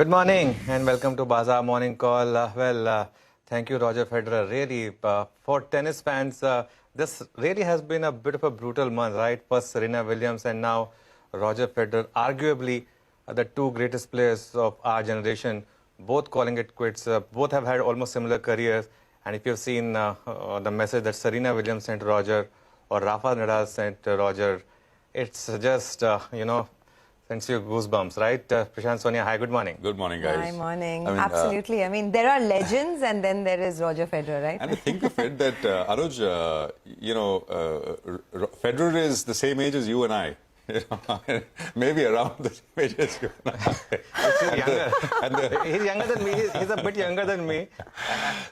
Good morning and welcome to Bazaar Morning Call. Thank you, Roger Federer. Really, for tennis fans, this really has been a bit of a brutal month, right? First Serena Williams and now Roger Federer, arguably the two greatest players of our generation, both calling it quits. Both have had almost similar careers. And if you've seen the message that Serena Williams sent Roger or Rafa Nadal sent Roger, it's just, sends you goosebumps, right? Prashant, Sonia, hi, good morning. Good morning, guys. Hi, morning. Absolutely. I mean, there are legends and then there is Roger Federer, right? And think of it that, Anuj, Federer is the same age as you and I. Maybe around the same age as you and I. He's younger than me. He's a bit younger than me.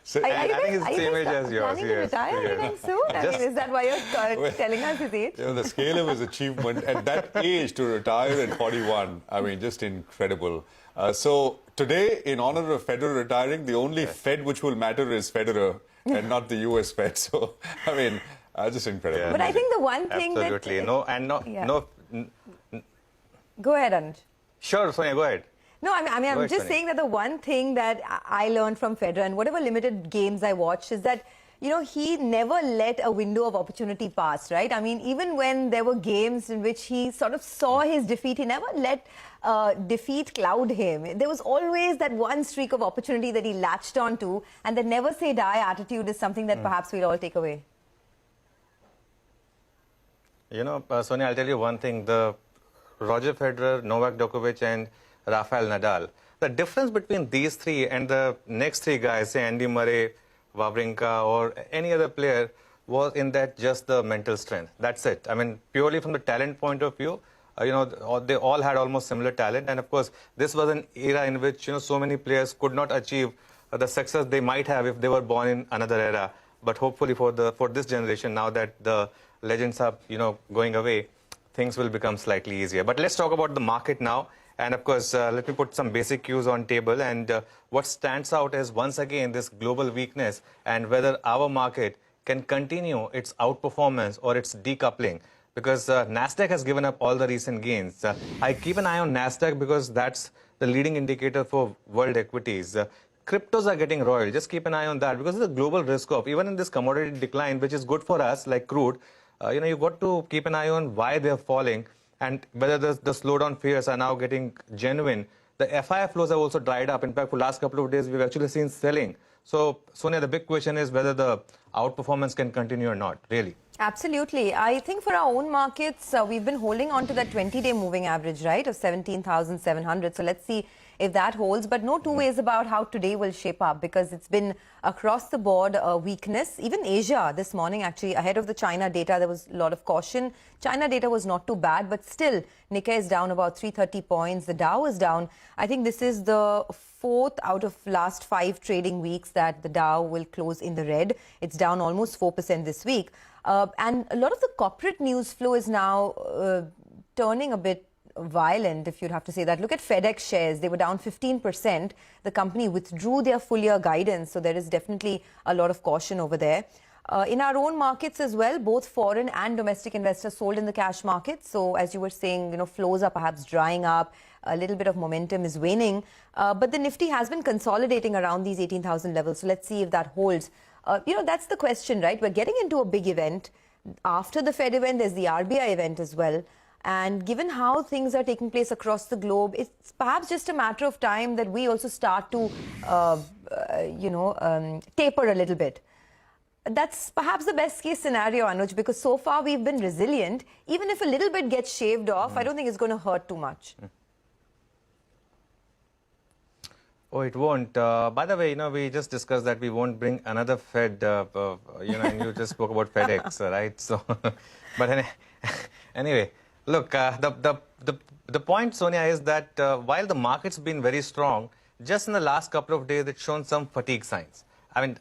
So, I think he's the same age as yours. Planning to retire anytime soon? I mean, is that why you're telling us his age? The scale of his achievement at that age to retire at 41, I mean, just incredible. So today, in honor of Federer retiring, the only Fed which will matter is Federer and not the US Fed. So, I mean, just incredible. Yeah. But I think the one thing Absolutely. Go ahead, Anuj. Sure, Sonia, go ahead. No, I'm just saying that the one thing that I learned from Federer and whatever limited games I watched is that, he never let a window of opportunity pass, right? I mean, even when there were games in which he sort of saw his defeat, he never let defeat cloud him. There was always that one streak of opportunity that he latched onto, and the never say die attitude is something that perhaps we'll all take away. Sonia, I'll tell you one thing. The Roger Federer, Novak Djokovic and Rafael Nadal, the difference between these three and the next three guys, say Andy Murray, Wawrinka or any other player, was in that just the mental strength. That's it. I mean, purely from the talent point of view, they all had almost similar talent. And of course, this was an era in which, so many players could not achieve the success they might have if they were born in another era. But hopefully for this generation, now that the legends are, going away, things will become slightly easier. But let's talk about the market now. And of course, let me put some basic cues on table. And what stands out is once again this global weakness and whether our market can continue its outperformance or its decoupling. Because Nasdaq has given up all the recent gains. I keep an eye on Nasdaq because that's the leading indicator for world equities. Cryptos are getting roiled. Just keep an eye on that because of the global risk of, even in this commodity decline, which is good for us, like crude, you've got to keep an eye on why they're falling and whether the slowdown fears are now getting genuine. The FII flows have also dried up. In fact, for the last couple of days, we've actually seen selling. So, Sonia, the big question is whether the outperformance can continue or not, really. Absolutely. I think for our own markets, we've been holding on to that 20-day moving average, right, of 17,700. So let's see if that holds. But no two ways about how today will shape up because it's been across the board weakness. Even Asia this morning, actually, ahead of the China data, there was a lot of caution. China data was not too bad, but still, Nikkei is down about 330 points. The Dow is down. I think this is the fourth out of last 5 trading weeks that the Dow will close in the red. It's down almost 4% this week. And a lot of the corporate news flow is now turning a bit violent, if you'd have to say that. Look at FedEx shares. They were down 15%. The company withdrew their full year guidance. So there is definitely a lot of caution over there. In our own markets as well, both foreign and domestic investors sold in the cash market. So as you were saying, flows are perhaps drying up. A little bit of momentum is waning. But the Nifty has been consolidating around these 18,000 levels. So let's see if that holds. That's the question, right? We're getting into a big event. After the Fed event, there's the RBI event as well. And given how things are taking place across the globe, it's perhaps just a matter of time that we also start to, taper a little bit. That's perhaps the best case scenario, Anuj, because so far we've been resilient. Even if a little bit gets shaved off, I don't think it's going to hurt too much. Oh, it won't. By the way, we just discussed that we won't bring another Fed, and you just spoke about FedEx, right? So, but anyway, look, the point, Sonia, is that while the market's been very strong, just in the last couple of days, it's shown some fatigue signs. I mean,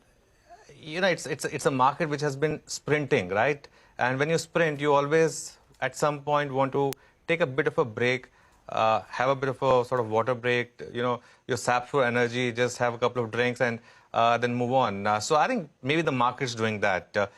it's a market which has been sprinting, right? And when you sprint, you always, at some point, want to take a bit of a break, have a bit of a sort of water break, your sap for energy, just have a couple of drinks and then move on. So I think maybe the market's doing that.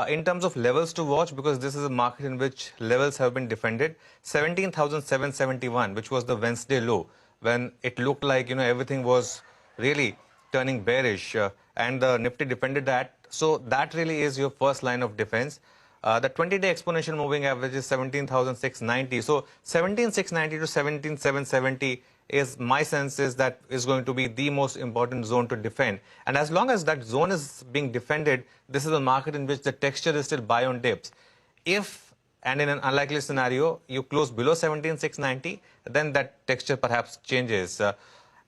In terms of levels to watch, because this is a market in which levels have been defended, 17,771, which was the Wednesday low, when it looked like, everything was really turning bearish, and the Nifty defended that. So that really is your first line of defense. The 20-day exponential moving average is 17,690. So 17,690 to 17,770 is, my sense is, that is going to be the most important zone to defend. And as long as that zone is being defended, this is a market in which the texture is still buy on dips. If, and in an unlikely scenario, you close below 17,690, then that texture perhaps changes.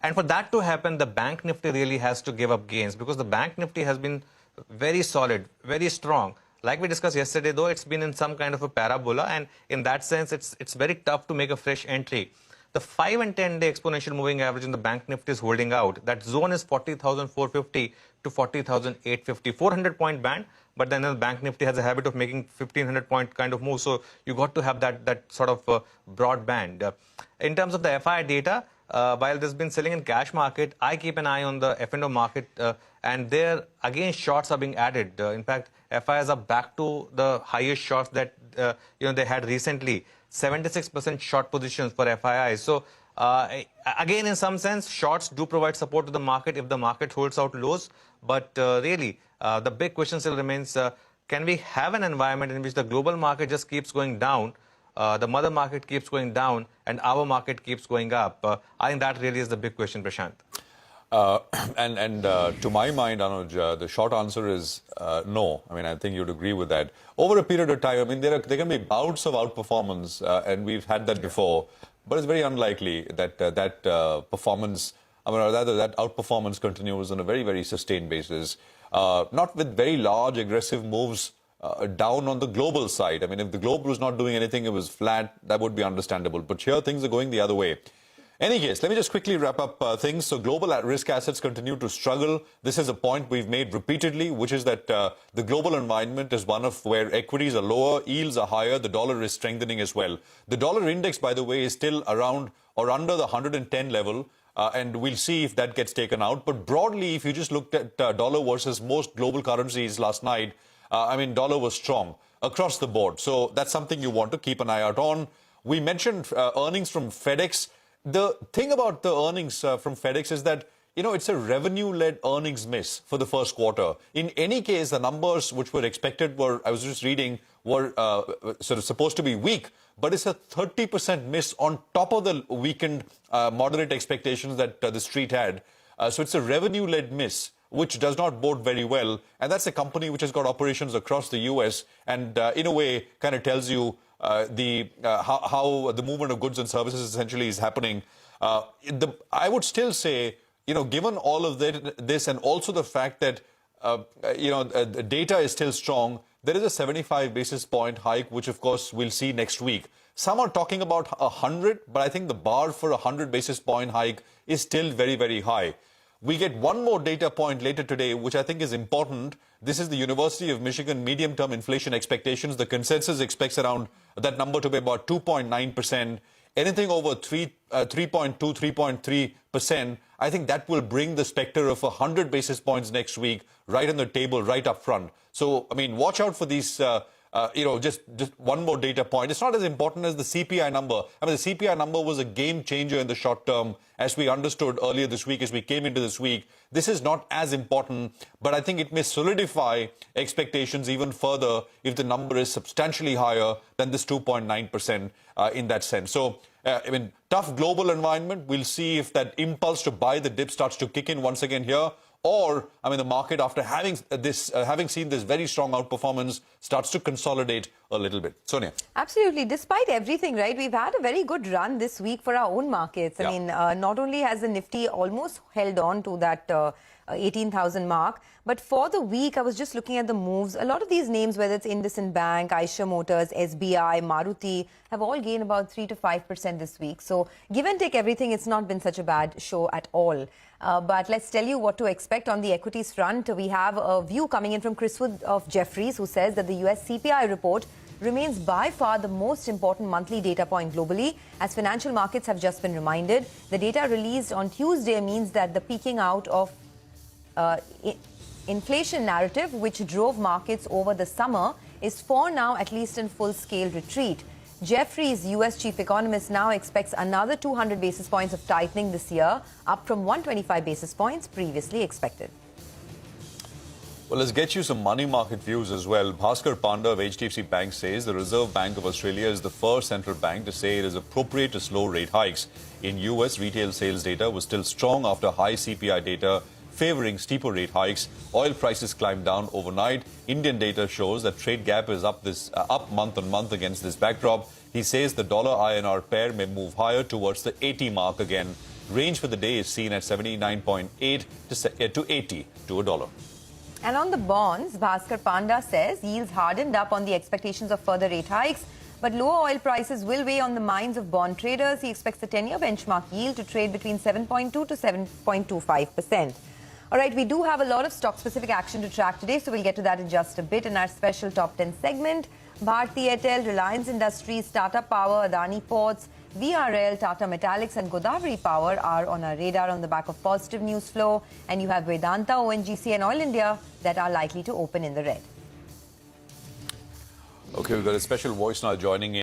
And for that to happen, the Bank Nifty really has to give up gains, because the Bank Nifty has been very solid, very strong. Like we discussed yesterday, though, it's been in some kind of a parabola, and in that sense, it's very tough to make a fresh entry. The 5 and 10-day exponential moving average in the Bank Nifty is holding out. That zone is 40,450 to 40,850, 400-point band. But then the Bank Nifty has a habit of making 1,500-point kind of move. So you got to have that sort of broad band. In terms of the FI data, while there's been selling in cash market, I keep an eye on the F&O market, and there again shorts are being added. In fact, FIs are back to the highest shorts that they had recently. 76% short positions for FIIs. So again, in some sense, shorts do provide support to the market if the market holds out lows. But really, the big question still remains: can we have an environment in which the global market just keeps going down? The mother market keeps going down and our market keeps going up. I think that really is the big question, Prashant. To my mind, Anuj, the short answer is no. I mean, I think you'd agree with that. Over a period of time, I mean, there can be bouts of outperformance, and we've had that before, but it's very unlikely that that performance, I mean, or rather that outperformance continues on a very, very sustained basis. Not with very large aggressive moves down on the global side. I mean, if the globe was not doing anything, it was flat, that would be understandable. But here, things are going the other way. Any case, let me just quickly wrap up things. So global risk assets continue to struggle. This is a point we've made repeatedly, which is that the global environment is one of where equities are lower, yields are higher, the dollar is strengthening as well. The dollar index, by the way, is still around or under the 110 level. And we'll see if that gets taken out. But broadly, if you just looked at dollar versus most global currencies last night, I mean, dollar was strong across the board. So that's something you want to keep an eye out on. We mentioned earnings from FedEx. The thing about the earnings from FedEx is that, it's a revenue-led earnings miss for the first quarter. In any case, the numbers which were expected were, I was just reading, were sort of supposed to be weak. But it's a 30% miss on top of the weakened moderate expectations that the street had. So it's a revenue-led miss, which does not bode very well. And that's a company which has got operations across the U.S. and in a way kind of tells you how the movement of goods and services essentially is happening. I would still say, given all of this and also the fact that, the data is still strong, there is a 75 basis point hike, which of course we'll see next week. Some are talking about 100, but I think the bar for a 100 basis point hike is still very, very high. We get one more data point later today, which I think is important. This is the University of Michigan medium-term inflation expectations. The consensus expects around that number to be about 2.9%. Anything over 3.2, 3.3%, I think that will bring the specter of 100 basis points next week right on the table, right up front. So, I mean, watch out for these, just one more data point. It's not as important as the CPI number. I mean, the CPI number was a game changer in the short term, as we understood earlier this week, as we came into this week. This is not as important, but I think it may solidify expectations even further if the number is substantially higher than this 2.9% in that sense. So, I mean, tough global environment. We'll see if that impulse to buy the dip starts to kick in once again here. Or, I mean, the market, after having seen this very strong outperformance, starts to consolidate a little bit. Sonia. Absolutely. Despite everything, right, we've had a very good run this week for our own markets. I mean, not only has the Nifty almost held on to that 18,000 mark, but for the week, I was just looking at the moves. A lot of these names, whether it's IndusInd Bank, Eicher Motors, SBI, Maruti, have all gained about 3 to 5% this week. So, give and take everything, it's not been such a bad show at all. But let's tell you what to expect on the equities front. We have a view coming in from Chris Wood of Jefferies, who says that the US CPI report remains by far the most important monthly data point globally. As financial markets have just been reminded, the data released on Tuesday means that the peaking out of inflation narrative, which drove markets over the summer, is for now at least in full-scale retreat. Jefferies' US chief economist now expects another 200 basis points of tightening this year, up from 125 basis points previously expected. Well, let's get you some money market views as well. Bhaskar Panda of HDFC Bank says the Reserve Bank of Australia is the first central bank to say it is appropriate to slow rate hikes. In US, retail sales data was still strong after high CPI data favoring steeper rate hikes. Oil prices climbed down overnight. Indian data shows that trade gap is up month on month against this backdrop. He says the dollar INR pair may move higher towards the 80 mark again. Range for the day is seen at 79.8 to 80 to a dollar. And on the bonds, Bhaskar Panda says yields hardened up on the expectations of further rate hikes, but lower oil prices will weigh on the minds of bond traders. He expects the 10-year benchmark yield to trade between 7.2 to 7.25%. All right, we do have a lot of stock-specific action to track today, so we'll get to that in just a bit in our special Top 10 segment. Bharti Airtel, Reliance Industries, Tata Power, Adani Ports, VRL, Tata Metallics and Godavari Power are on our radar on the back of positive news flow. And you have Vedanta, ONGC and Oil India that are likely to open in the red. Okay, we've got a special voice now joining in.